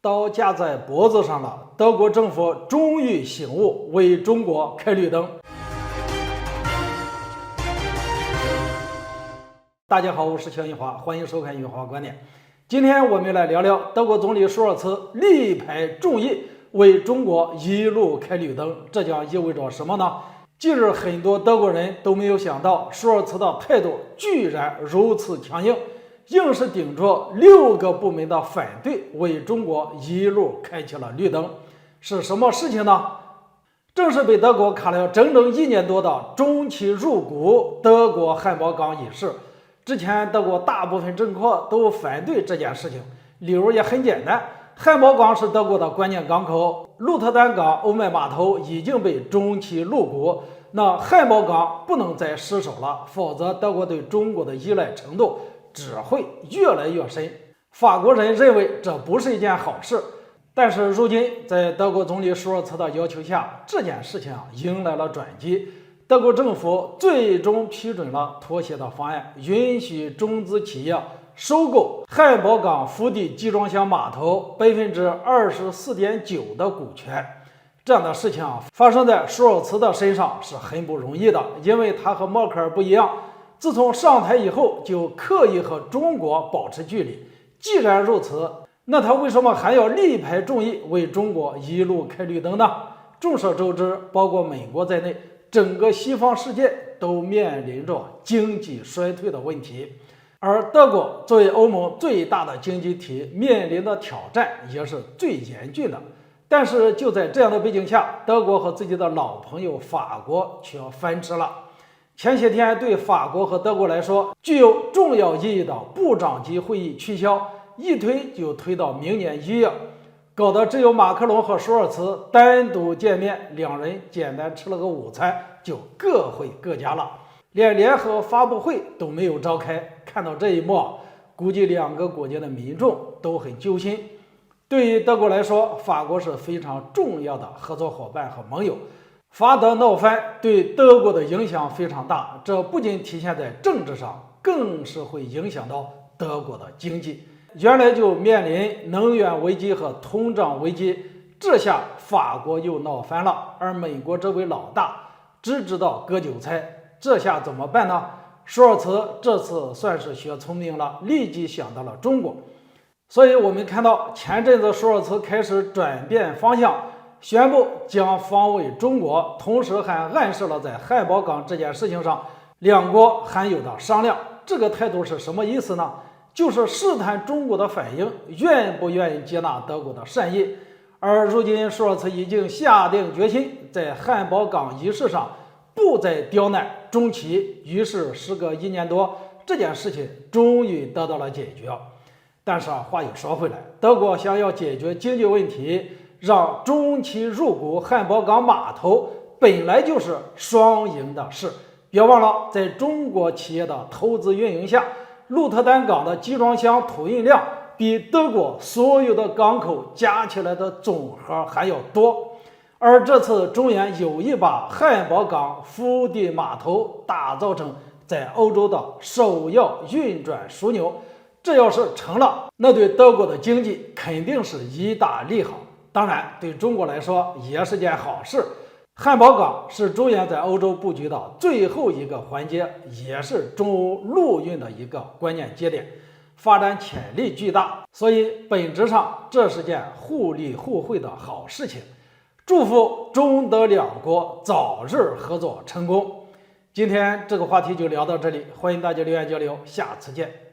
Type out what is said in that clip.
刀架在脖子上了，德国政府终于醒悟，为中国开绿灯。大家好，我是肖银华，欢迎收看银华观点。今天我们来聊聊德国总理舒尔茨力排众议，为中国一路开绿灯，这将意味着什么呢？近日很多德国人都没有想到，舒尔茨的态度居然如此强硬，硬是顶着6个部门的反对，为中国一路开启了绿灯。是什么事情呢？正是被德国卡了整整1年多的中期入股德国汉堡港一事。之前德国大部分政客都反对这件事情，理由也很简单，汉堡港是德国的关键港口，鹿特丹港欧麦码头已经被中期入股，那汉堡港不能再失守了，否则德国对中国的依赖程度只会越来越深。法国人认为这不是一件好事，但是如今在德国总理舒尔茨的要求下，这件事情迎来了转机。德国政府最终批准了妥协的方案，允许中资企业收购汉堡港腹地集装箱码头 24.9% 的股权。这样的事情发生在舒尔茨的身上是很不容易的，因为他和默克尔不一样，自从上台以后就刻意和中国保持距离。既然如此，那他为什么还要力排众议，为中国一路开绿灯呢？众所周知，包括美国在内，整个西方世界都面临着经济衰退的问题，而德国作为欧盟最大的经济体，面临的挑战也是最严峻的。但是就在这样的背景下，德国和自己的老朋友法国却翻车了。前些天对法国和德国来说具有重要意义的部长级会议取消，一推就推到明年1月，搞得只有马克龙和舒尔茨单独见面，两人简单吃了个午餐就各回各家了，连联合发布会都没有召开。看到这一幕，估计2个国家的民众都很揪心。对于德国来说，法国是非常重要的合作伙伴和盟友，法德闹翻对德国的影响非常大，这不仅体现在政治上，更是会影响到德国的经济。原来就面临能源危机和通胀危机，这下法国又闹翻了，而美国这位老大只知道割韭菜，这下怎么办呢？舒尔茨这次算是学聪明了，立即想到了中国。所以我们看到前阵子舒尔茨开始转变方向，宣布将防卫中国，同时还暗示了在汉堡港这件事情上两国还有的商量。这个态度是什么意思呢？就是试探中国的反应，愿不愿意接纳德国的善意。而如今舒尔茨已经下定决心，在汉堡港一事上不再刁难中企，于是时隔1年多，这件事情终于得到了解决。但是话又说回来，德国想要解决经济问题，让中企入股汉堡港码头，本来就是双赢的事。别忘了，在中国企业的投资运营下，鹿特丹港的集装箱托运量比德国所有的港口加起来的总和还要多。而这次中原有意把汉堡港腹地码头打造成在欧洲的首要运转枢纽，这要是成了，那对德国的经济肯定是一大利好，当然对中国来说也是件好事。汉堡港是中原在欧洲布局的最后一个环节，也是中欧陆运的一个关键节点，发展潜力巨大，所以本质上这是件互利互惠的好事情。祝福中德2国早日合作成功。今天这个话题就聊到这里，欢迎大家留言交流，下次见。